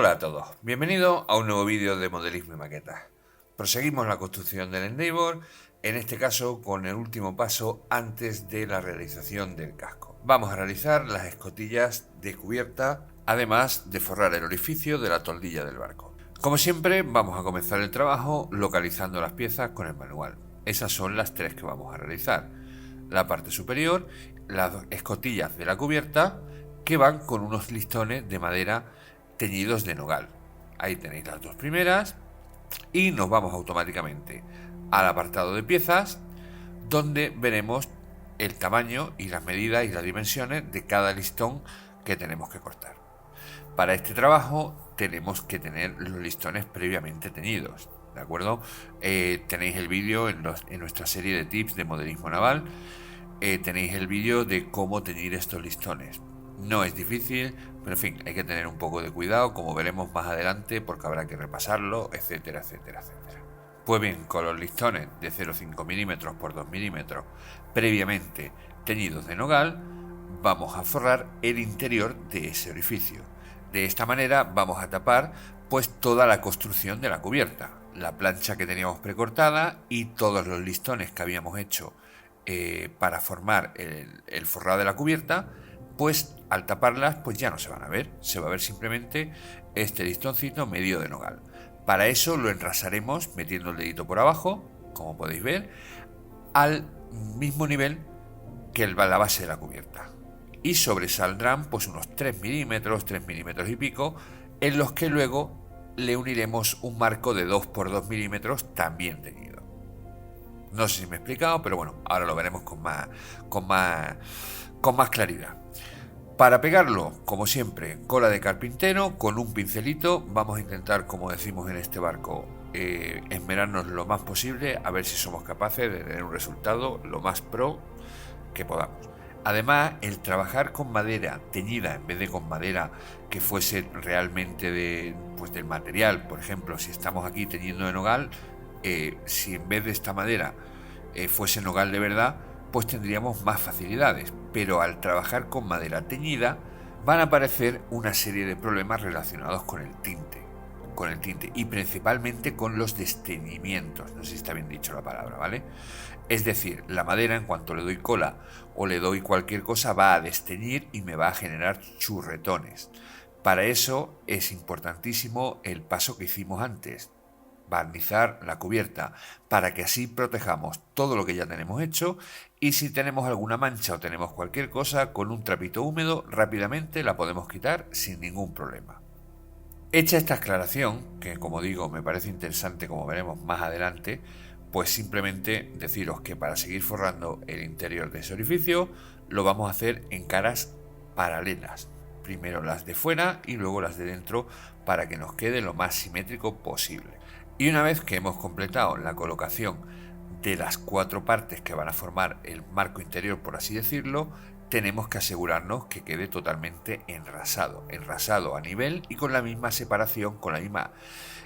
Hola a todos, bienvenidos a un nuevo vídeo de modelismo y maquetas. Proseguimos la construcción del Endeavour, en este caso con el último paso antes de la realización del casco. Vamos a realizar las escotillas de cubierta, además de forrar el orificio de la toldilla del barco. Como siempre, vamos a comenzar el trabajo localizando las piezas con el manual. Esas son las tres que vamos a realizar. La parte superior, las escotillas de la cubierta, que van con unos listones de madera teñidos de nogal. Ahí tenéis las dos primeras y nos vamos automáticamente al apartado de piezas, donde veremos el tamaño y las medidas y las dimensiones de cada listón que tenemos que cortar. Para este trabajo tenemos que tener los listones previamente teñidos, ¿de acuerdo? Tenéis el vídeo en nuestra serie de tips de modelismo naval. Tenéis el vídeo de cómo teñir estos listones. No es difícil, pero en fin, hay que tener un poco de cuidado, como veremos más adelante, porque habrá que repasarlo, etcétera, etcétera, etcétera. Pues bien, con los listones de 0,5 milímetros por 2 milímetros previamente teñidos de nogal, vamos a forrar el interior de ese orificio. De esta manera vamos a tapar pues toda la construcción de la cubierta, la plancha que teníamos precortada y todos los listones que habíamos hecho para formar el forrado de la cubierta. Pues al taparlas pues ya no se van a ver, se va a ver simplemente este listoncito medio de nogal. Para eso lo enrasaremos metiendo el dedito por abajo, como podéis ver, al mismo nivel que la base de la cubierta. Y sobresaldrán pues unos 3 milímetros y pico, en los que luego le uniremos un marco de 2 por 2 milímetros también teñido. No sé si me he explicado, pero bueno, ahora lo veremos con más claridad. Para pegarlo, como siempre, cola de carpintero con un pincelito. Vamos a intentar, como decimos en este barco, esmerarnos lo más posible, a ver si somos capaces de tener un resultado lo más pro que podamos. Además, el trabajar con madera teñida en vez de con madera que fuese realmente del material, por ejemplo, si estamos aquí teñiendo de nogal, si en vez de esta madera fuese nogal de verdad, pues tendríamos más facilidades, pero al trabajar con madera teñida van a aparecer una serie de problemas relacionados con el tinte y principalmente con los desteñimientos, no sé si está bien dicho la palabra, ¿vale? Es decir, la madera, en cuanto le doy cola o le doy cualquier cosa, va a desteñir y me va a generar churretones. Para eso es importantísimo el paso que hicimos antes, barnizar la cubierta, para que así protejamos todo lo que ya tenemos hecho, y si tenemos alguna mancha o tenemos cualquier cosa, con un trapito húmedo rápidamente la podemos quitar sin ningún problema. Hecha esta aclaración, que como digo me parece interesante, como veremos más adelante, pues simplemente deciros que para seguir forrando el interior de ese orificio lo vamos a hacer en caras paralelas, primero las de fuera y luego las de dentro, para que nos quede lo más simétrico posible. Y una vez que hemos completado la colocación de las 4 partes que van a formar el marco interior, por así decirlo, tenemos que asegurarnos que quede totalmente enrasado a nivel y con la misma separación, con la misma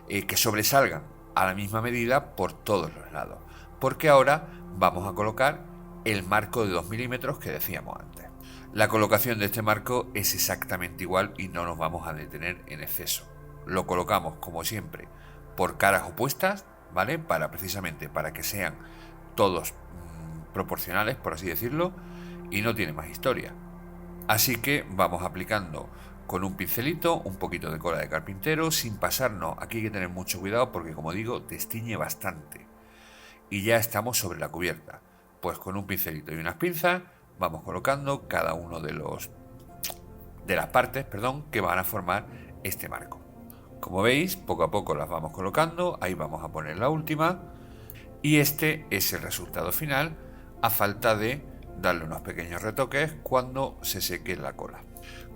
que sobresalgan a la misma medida por todos los lados, porque ahora vamos a colocar el marco de 2 milímetros que decíamos antes. La colocación de este marco es exactamente igual y no nos vamos a detener en exceso. Lo colocamos como siempre por caras opuestas, ¿vale? Precisamente para que sean todos proporcionales, por así decirlo, y no tiene más historia. Así que vamos aplicando con un pincelito un poquito de cola de carpintero, sin pasarnos. Aquí hay que tener mucho cuidado porque, como digo, destiñe bastante. Y ya estamos sobre la cubierta. Pues con un pincelito y unas pinzas vamos colocando cada uno de las partes, que van a formar este marco. Como veis, poco a poco las vamos colocando, ahí vamos a poner la última, y este es el resultado final, a falta de darle unos pequeños retoques cuando se seque la cola.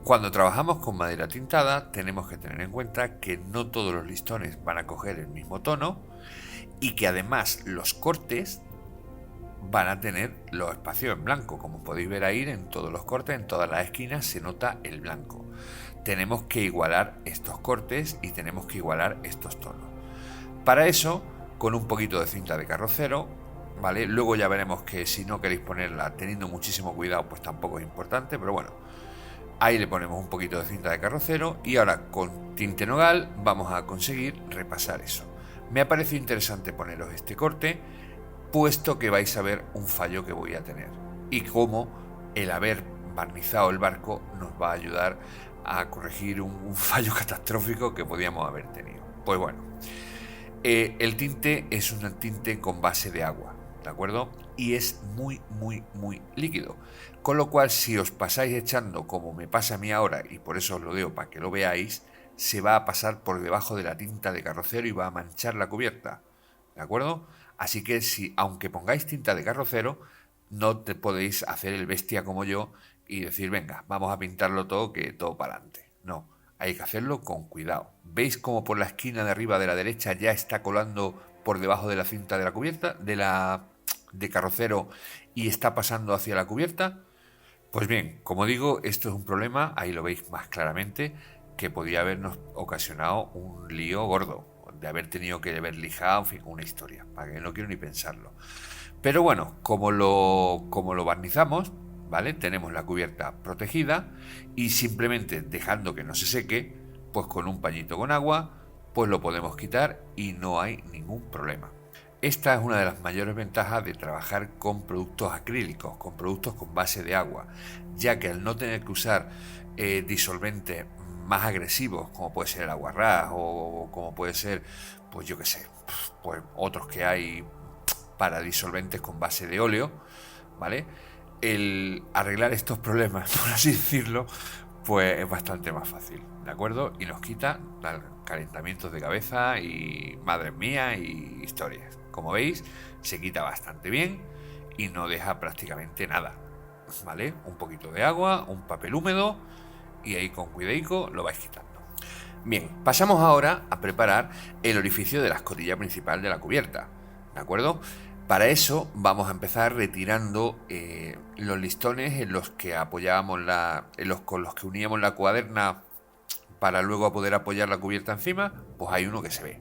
Cuando trabajamos con madera tintada tenemos que tener en cuenta que no todos los listones van a coger el mismo tono y que además los cortes van a tener los espacios en blanco. Como podéis ver ahí, en todos los cortes, en todas las esquinas se nota el blanco. Tenemos que igualar estos cortes y tenemos que igualar estos tonos. Para eso, con un poquito de cinta de carrocero, ¿vale? Luego ya veremos que si no queréis ponerla teniendo muchísimo cuidado, pues tampoco es importante, pero bueno, Ahí le ponemos un poquito de cinta de carrocero y ahora con tinte nogal vamos a conseguir repasar eso. Me ha parecido interesante poneros este corte, puesto que vais a ver un fallo que voy a tener y cómo el haber barnizado el barco nos va a ayudar a corregir un fallo catastrófico que podíamos haber tenido. Pues bueno, el tinte es un tinte con base de agua, ¿de acuerdo? Y es muy líquido, con lo cual si os pasáis echando como me pasa a mí ahora, y por eso os lo digo para que lo veáis, se va a pasar por debajo de la tinta de carrocero y va a manchar la cubierta, ¿de acuerdo? Así que si, aunque pongáis tinta de carrocero, no te podéis hacer el bestia como yo y decir, venga, vamos a pintarlo todo, que todo para adelante. No, hay que hacerlo con cuidado. ¿Veis cómo por la esquina de arriba de la derecha ya está colando por debajo de la cinta de la cubierta, de carrocero, y está pasando hacia la cubierta? Pues bien, como digo, esto es un problema, ahí lo veis más claramente, que podía habernos ocasionado un lío gordo, de haber tenido que haber lijado, en fin, una historia, para que no quiero ni pensarlo. Pero bueno, como lo barnizamos, ¿vale? Tenemos la cubierta protegida y simplemente dejando que no se seque, pues con un pañito con agua, pues lo podemos quitar y no hay ningún problema. Esta es una de las mayores ventajas de trabajar con productos acrílicos, con productos con base de agua, ya que al no tener que usar disolventes más agresivos, como puede ser el aguarrás o como puede ser, pues yo qué sé, pues otros que hay para disolventes con base de óleo, ¿vale? El arreglar estos problemas, por así decirlo, pues es bastante más fácil, ¿de acuerdo? Y nos quita calentamientos de cabeza y madre mía y historias. Como veis, se quita bastante bien y no deja prácticamente nada, ¿vale? Un poquito de agua, un papel húmedo y ahí con cuidadico lo vais quitando. Bien, pasamos ahora a preparar el orificio de la escotilla principal de la cubierta, ¿de acuerdo? Para eso vamos a empezar retirando los listones en los que apoyábamos con los que uníamos la cuaderna para luego poder apoyar la cubierta encima. Pues hay uno que se ve.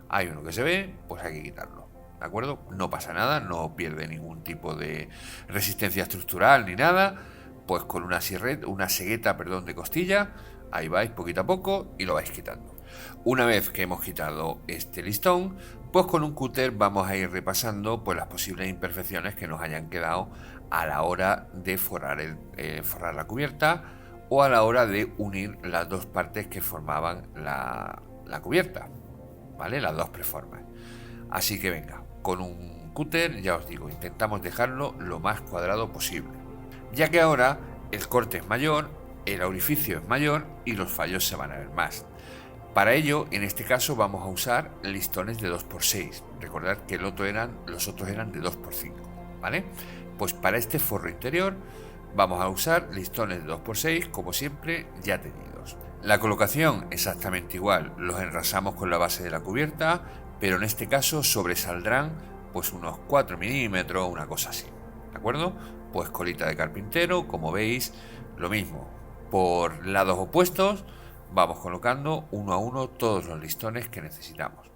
Hay uno que se ve, pues hay que quitarlo. ¿De acuerdo? No pasa nada, no pierde ningún tipo de resistencia estructural ni nada. Pues con una segueta, de costilla, ahí vais poquito a poco y lo vais quitando. Una vez que hemos quitado este listón, pues con un cúter vamos a ir repasando pues las posibles imperfecciones que nos hayan quedado a la hora de forrar la cubierta o a la hora de unir las dos partes que formaban la cubierta, ¿vale? Las dos preformas. Así que venga, con un cúter, ya os digo, intentamos dejarlo lo más cuadrado posible, ya que ahora el corte es mayor, el orificio es mayor y los fallos se van a ver más. Para ello, en este caso vamos a usar listones de 2x6. Recordad que los otros eran de 2x5, ¿vale? Pues para este forro interior vamos a usar listones de 2x6, como siempre, ya teñidos. La colocación exactamente igual, los enrasamos con la base de la cubierta, pero en este caso sobresaldrán pues unos 4 milímetros, una cosa así, ¿de acuerdo? Pues colita de carpintero, como veis, lo mismo, por lados opuestos vamos colocando uno a uno todos los listones que necesitamos.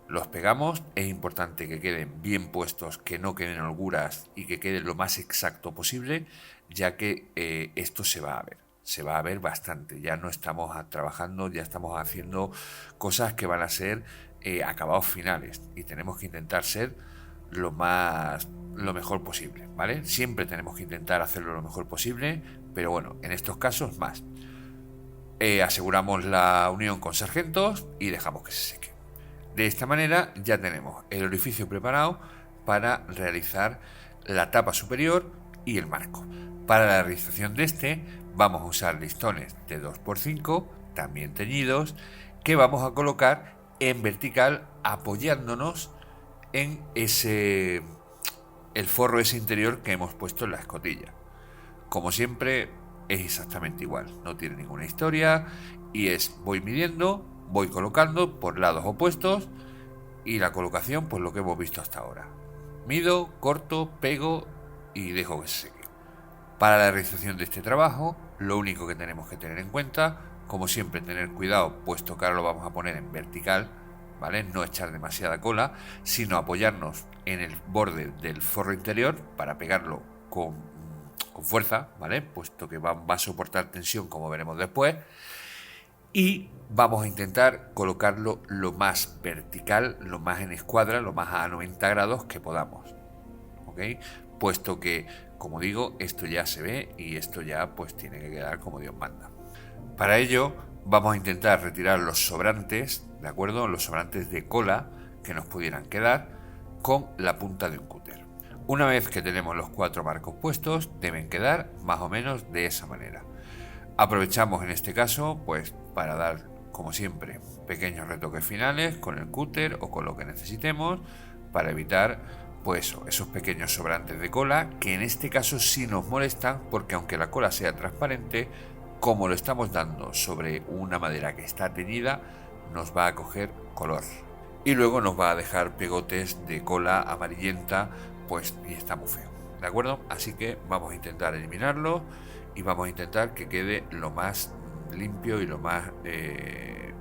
Los pegamos, es importante que queden bien puestos, que no queden holguras y que quede lo más exacto posible, ya que esto se va a ver bastante. Ya no estamos trabajando, ya estamos haciendo cosas que van a ser acabados finales y tenemos que intentar ser lo mejor posible, ¿vale? Siempre tenemos que intentar hacerlo lo mejor posible, pero bueno, en estos casos más. Aseguramos la unión con sargentos y dejamos que se seque. De esta manera ya tenemos el orificio preparado para realizar la tapa superior y el marco. Para la realización de este vamos a usar listones de 2x5, también teñidos, que vamos a colocar en vertical apoyándonos en el forro ese interior que hemos puesto en la escotilla. Como siempre, es exactamente igual, no tiene ninguna historia y voy midiendo, voy colocando por lados opuestos y la colocación pues lo que hemos visto hasta ahora. Mido, corto, pego y dejo que se seque. Para la realización de este trabajo, lo único que tenemos que tener en cuenta, como siempre, tener cuidado, puesto que ahora lo vamos a poner en vertical, ¿vale? No echar demasiada cola, sino apoyarnos en el borde del forro interior para pegarlo con con fuerza, ¿vale? Puesto que va a soportar tensión, como veremos después. Y vamos a intentar colocarlo lo más vertical, lo más en escuadra, lo más a 90 grados que podamos, ¿ok? Puesto que, como digo, esto ya se ve y esto ya pues tiene que quedar como Dios manda. Para ello vamos a intentar retirar los sobrantes, ¿de acuerdo? Los sobrantes de cola que nos pudieran quedar con la punta de un cúter. Una vez que tenemos los 4 marcos puestos, deben quedar más o menos de esa manera. Aprovechamos en este caso pues para dar, como siempre, pequeños retoques finales con el cúter o con lo que necesitemos para evitar pues esos pequeños sobrantes de cola, que en este caso sí nos molestan, porque aunque la cola sea transparente, como lo estamos dando sobre una madera que está teñida, nos va a coger color y luego nos va a dejar pegotes de cola amarillenta, pues, y está muy feo, ¿de acuerdo? Así que vamos a intentar eliminarlo y vamos a intentar que quede lo más limpio y lo más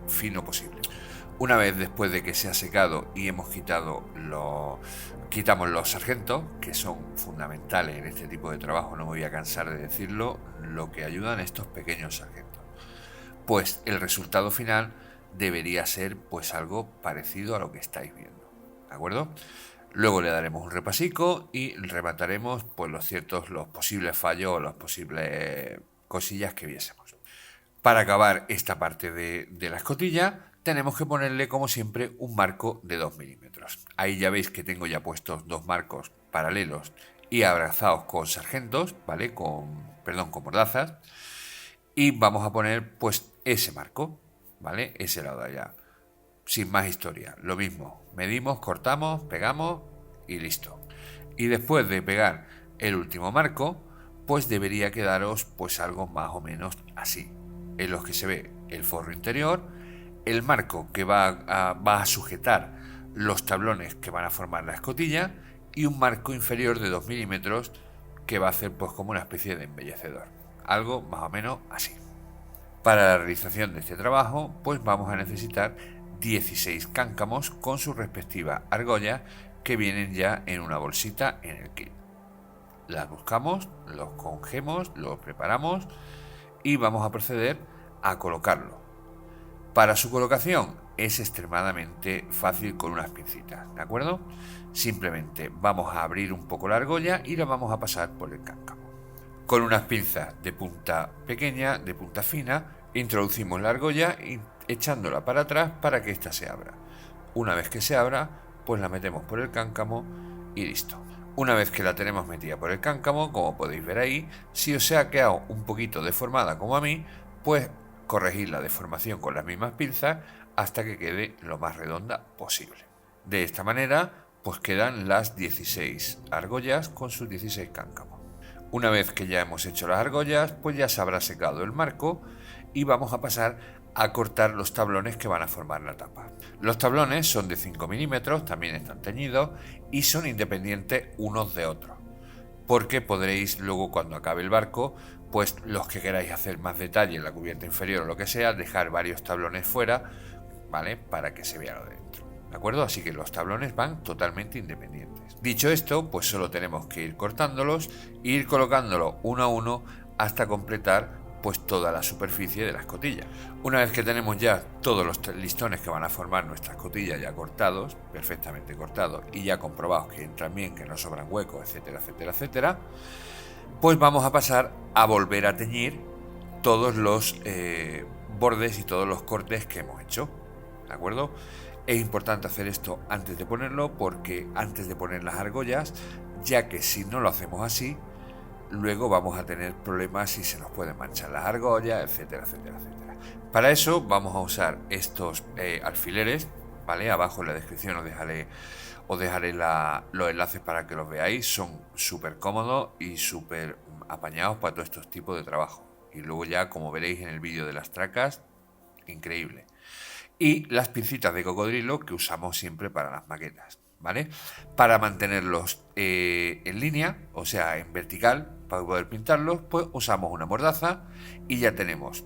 fino posible. Una vez después de que se ha secado y hemos quitamos los sargentos, que son fundamentales en este tipo de trabajo, no me voy a cansar de decirlo, lo que ayudan estos pequeños sargentos, pues el resultado final debería ser pues algo parecido a lo que estáis viendo, ¿de acuerdo? Luego le daremos un repasico y remataremos pues los posibles fallos o las posibles cosillas que viésemos. Para acabar esta parte de la escotilla tenemos que ponerle, como siempre, un marco de 2 milímetros. Ahí ya veis que tengo ya puestos 2 marcos paralelos y abrazados con sargentos, ¿vale? Con mordazas. Y vamos a poner pues ese marco, ¿vale? Ese lado de allá. Sin más historia, lo mismo, medimos, cortamos, pegamos y listo. Y después de pegar el último marco, pues debería quedaros pues algo más o menos así, en los que se ve el forro interior, el marco que va a sujetar los tablones que van a formar la escotilla y un marco inferior de 2 milímetros que va a hacer pues como una especie de embellecedor, algo más o menos así. Para la realización de este trabajo pues vamos a necesitar 16 cáncamos con su respectiva argolla, que vienen ya en una bolsita en el kit. Las buscamos, los cogemos, los preparamos y vamos a proceder a colocarlo. Para su colocación es extremadamente fácil con unas pincitas, ¿de acuerdo? Simplemente vamos a abrir un poco la argolla y la vamos a pasar por el cáncamo. Con unas pinzas de punta pequeña, de punta fina, introducimos la argolla y echándola para atrás para que ésta se abra. Una vez que se abra, pues la metemos por el cáncamo y listo. Una vez que la tenemos metida por el cáncamo, como podéis ver ahí, si os ha quedado un poquito deformada como a mí, pues corregid la deformación con las mismas pinzas hasta que quede lo más redonda posible. De esta manera, pues quedan las 16 argollas con sus 16 cáncamos. Una vez que ya hemos hecho las argollas, pues ya se habrá secado el marco y vamos a pasar a cortar los tablones que van a formar la tapa. Los tablones son de 5 milímetros, también están teñidos y son independientes unos de otros, porque podréis luego, cuando acabe el barco, pues los que queráis hacer más detalle en la cubierta inferior o lo que sea, dejar varios tablones fuera, ¿vale? Para que se vea lo de dentro, ¿de acuerdo? Así que los tablones van totalmente independientes. Dicho esto, pues solo tenemos que ir cortándolos e ir colocándolos uno a uno hasta completar pues toda la superficie de la escotilla. Una vez que tenemos ya todos los listones que van a formar nuestra escotilla ya cortados, perfectamente cortados y ya comprobados que entran bien, que no sobran huecos, etcétera, etcétera, etcétera, pues vamos a pasar a volver a teñir todos los bordes y todos los cortes que hemos hecho, ¿de acuerdo? Es importante hacer esto antes de ponerlo, porque antes de poner las argollas, ya que si no lo hacemos así, luego vamos a tener problemas y se nos pueden manchar las argollas, etcétera, etcétera, etcétera. Para eso vamos a usar estos alfileres, ¿vale? Abajo en la descripción os dejaré los enlaces para que los veáis. Son súper cómodos y súper apañados para todos estos tipos de trabajo. Y luego ya, como veréis en el vídeo de las tracas, increíble. Y las pincitas de cocodrilo que usamos siempre para las maquetas, ¿vale? Para mantenerlos en línea, o sea, en vertical, para poder pintarlos, pues usamos una mordaza y ya tenemos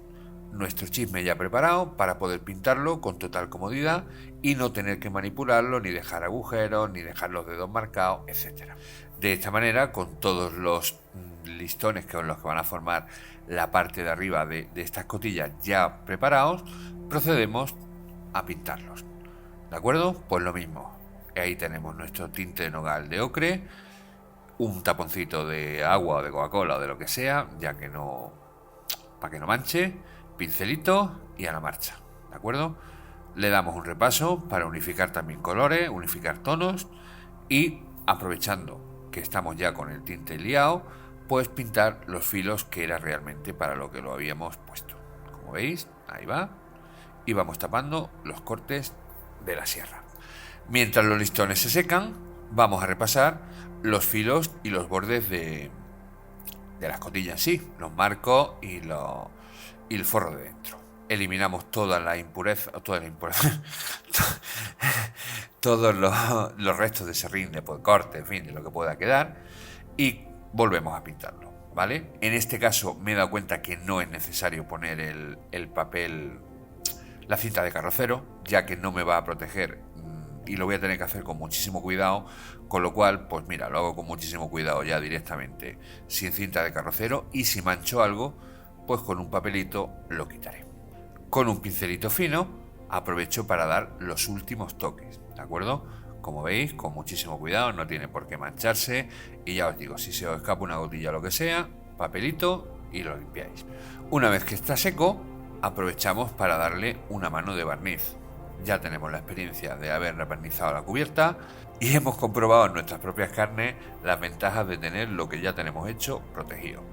nuestro chisme ya preparado para poder pintarlo con total comodidad y no tener que manipularlo, ni dejar agujeros, ni dejar los dedos marcados, etcétera. De esta manera, con todos los listones con los que van a formar la parte de arriba de estas escotillas ya preparados, procedemos a pintarlos. ¿De acuerdo? Pues lo mismo. Ahí tenemos nuestro tinte de nogal de ocre, un taponcito de agua o de Coca-Cola o de lo que sea, ya que no, para que no manche, pincelito y a la marcha. ¿De acuerdo? Le damos un repaso para unificar también colores, unificar tonos y, aprovechando que estamos ya con el tinte liado, pues pintar los filos que era realmente para lo que lo habíamos puesto. Como veis, ahí va. Y vamos tapando los cortes de la sierra. Mientras los listones se secan, vamos a repasar los filos y los bordes de la escotilla en sí, los marcos y el forro de dentro. Eliminamos toda la impureza, todos los restos de serrín, de corte, en fin, de lo que pueda quedar, y volvemos a pintarlo, ¿vale? En este caso me he dado cuenta que no es necesario poner el papel, la cinta de carrocero, ya que no me va a proteger y lo voy a tener que hacer con muchísimo cuidado, con lo cual, pues mira, lo hago con muchísimo cuidado ya directamente, sin cinta de carrocero, y si mancho algo, pues con un papelito lo quitaré. Con un pincelito fino aprovecho para dar los últimos toques, ¿de acuerdo? Como veis, con muchísimo cuidado, no tiene por qué mancharse, y ya os digo, si se os escapa una gotilla o lo que sea, papelito y lo limpiáis. Una vez que está seco, aprovechamos para darle una mano de barniz. Ya tenemos la experiencia de haber rebarnizado la cubierta y hemos comprobado en nuestras propias carnes las ventajas de tener lo que ya tenemos hecho protegido.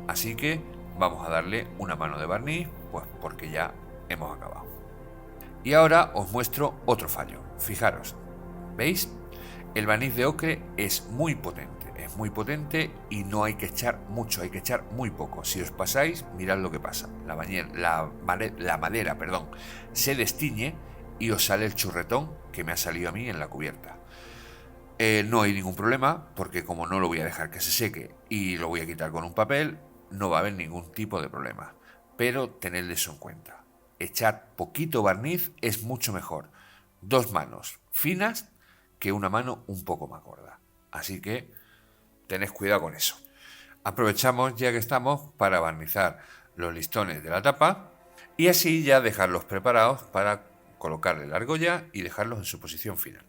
Así que vamos a darle una mano de barniz, pues porque ya hemos acabado. Y ahora os muestro otro fallo. Fijaros, ¿veis? El barniz de ocre es muy potente y no hay que echar mucho, hay que echar muy poco. Si os pasáis, mirad lo que pasa. La madera, se destiñe y os sale el churretón que me ha salido a mí en la cubierta. No hay ningún problema, porque como no lo voy a dejar que se seque y lo voy a quitar con un papel, no va a haber ningún tipo de problema. Pero tened eso en cuenta. Echar poquito barniz es mucho mejor. 2 manos finas que una mano un poco más gorda. Así que tened cuidado con eso. Aprovechamos ya que estamos para barnizar los listones de la tapa y así ya dejarlos preparados para colocarle la argolla y dejarlos en su posición final.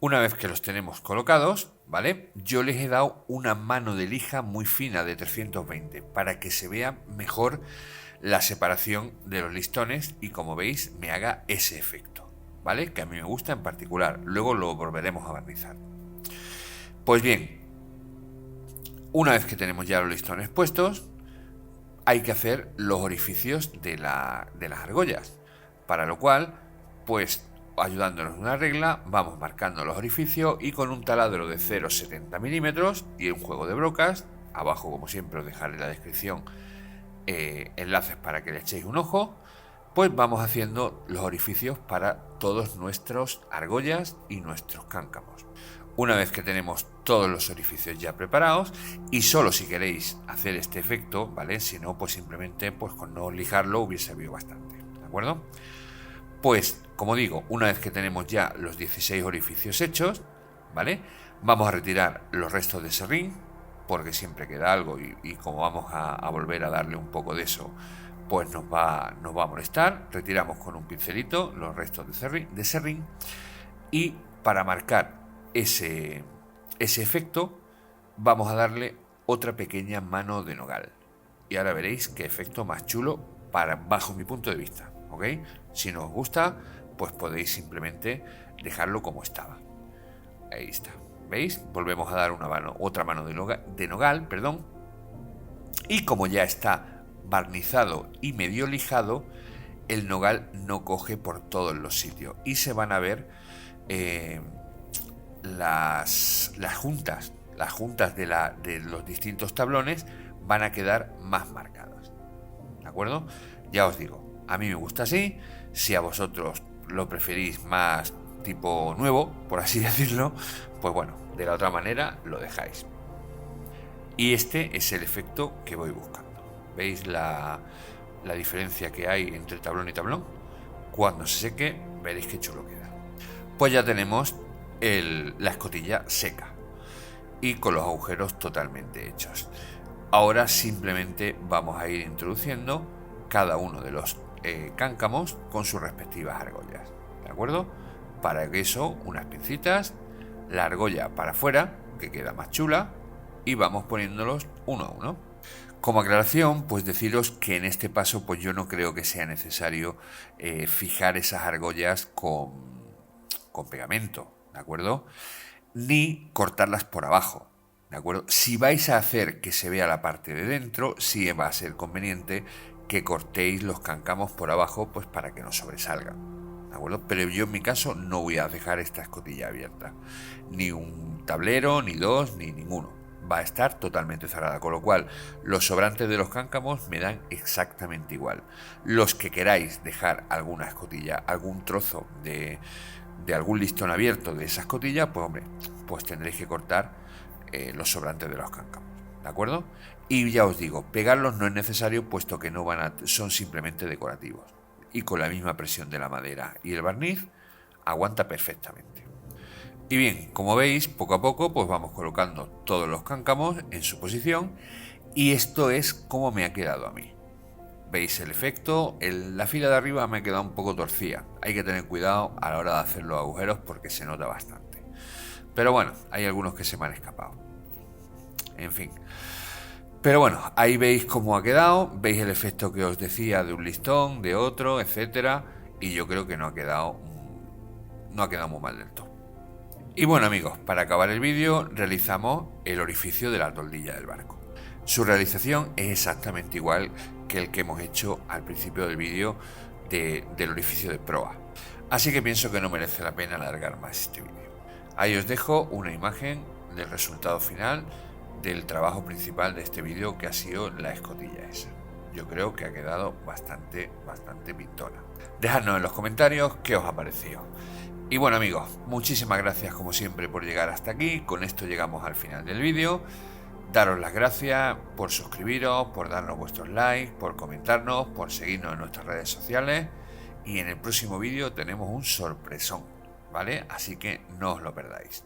Una vez que los tenemos colocados, ¿vale? Yo les he dado una mano de lija muy fina de 320 para que se vea mejor la separación de los listones y, como veis, me haga ese efecto, ¿vale? Que a mí me gusta en particular. Luego lo volveremos a barnizar. Pues bien, una vez que tenemos ya los listones puestos, hay que hacer los orificios de las argollas, para lo cual, pues ayudándonos en una regla, vamos marcando los orificios y con un taladro de 0,70 milímetros y un juego de brocas, abajo como siempre os dejaré en la descripción enlaces para que le echéis un ojo, pues vamos haciendo los orificios para todos nuestros argollas y nuestros cáncamos. Una vez que tenemos todos los orificios ya preparados, y solo si queréis hacer este efecto, ¿vale? Si no, pues simplemente pues con no lijarlo hubiese servido bastante, ¿de acuerdo? Pues, como digo, una vez que tenemos ya los 16 orificios hechos, ¿vale? Vamos a retirar los restos de serrín, porque siempre queda algo y como vamos a volver a darle un poco de eso, pues nos va a molestar. Retiramos con un pincelito los restos de serrín y para marcar ese efecto vamos a darle otra pequeña mano de nogal. Y ahora veréis qué efecto más chulo bajo mi punto de vista. ¿Ok? Si no os gusta, pues podéis simplemente dejarlo como estaba. Ahí está. ¿Veis? Volvemos a dar otra mano de nogal, y como ya está barnizado y medio lijado, el nogal no coge por todos los sitios y se van a ver las juntas de los distintos tablones van a quedar más marcadas. ¿De acuerdo? Ya os digo, a mí me gusta así. Si a vosotros lo preferís más tipo nuevo, por así decirlo, pues bueno, de la otra manera lo dejáis. Y este es el efecto que voy buscando. ¿Veis la diferencia que hay entre tablón y tablón? Cuando se seque, veréis qué chulo queda. Pues ya tenemos la escotilla seca. y con los agujeros totalmente hechos. Ahora simplemente vamos a ir introduciendo cada uno de los cáncamos con sus respectivas argollas, ¿de acuerdo? Para eso, unas pincitas, la argolla para afuera, que queda más chula, y vamos poniéndolos uno a uno. Como aclaración, pues deciros que en este paso pues yo no creo que sea necesario fijar esas argollas con pegamento, ¿de acuerdo? Ni cortarlas por abajo, ¿de acuerdo? Si vais a hacer que se vea la parte de dentro, sí va a ser conveniente que cortéis los cáncamos por abajo, pues para que no sobresalgan, ¿de acuerdo? Pero yo en mi caso no voy a dejar esta escotilla abierta, ni un tablero, ni dos, ni ninguno. Va a estar totalmente cerrada, con lo cual los sobrantes de los cáncamos me dan exactamente igual. Los que queráis dejar alguna escotilla, algún trozo de algún listón abierto de esa escotilla, pues hombre, pues tendréis que cortar los sobrantes de los cáncamos, ¿de acuerdo? Y ya os digo, pegarlos no es necesario, puesto que no son simplemente decorativos, y con la misma presión de la madera y el barniz aguanta perfectamente. Y bien, como veis, poco a poco pues vamos colocando todos los cáncamos en su posición, y esto es como me ha quedado a mí. ¿Veis el efecto? La fila de arriba me ha quedado un poco torcida. Hay que tener cuidado a la hora de hacer los agujeros porque se nota bastante. Pero bueno, hay algunos que se me han escapado. En fin. Pero bueno, ahí veis cómo ha quedado. Veis el efecto que os decía de un listón, de otro, etcétera. Y yo creo que no ha quedado muy mal del todo. Y bueno amigos, para acabar el vídeo realizamos el orificio de la toldilla del barco. Su realización es exactamente igual que el que hemos hecho al principio del vídeo del orificio de proa. Así que pienso que no merece la pena alargar más este vídeo. Ahí os dejo una imagen del resultado final del trabajo principal de este vídeo, que ha sido la escotilla esa. Yo creo que ha quedado bastante pintona. Dejadnos en los comentarios qué os ha parecido. Y bueno amigos, muchísimas gracias como siempre por llegar hasta aquí. Con esto llegamos al final del vídeo. Daros las gracias por suscribiros, por darnos vuestros likes, por comentarnos, por seguirnos en nuestras redes sociales. Y en el próximo vídeo tenemos un sorpresón, ¿vale? Así que no os lo perdáis.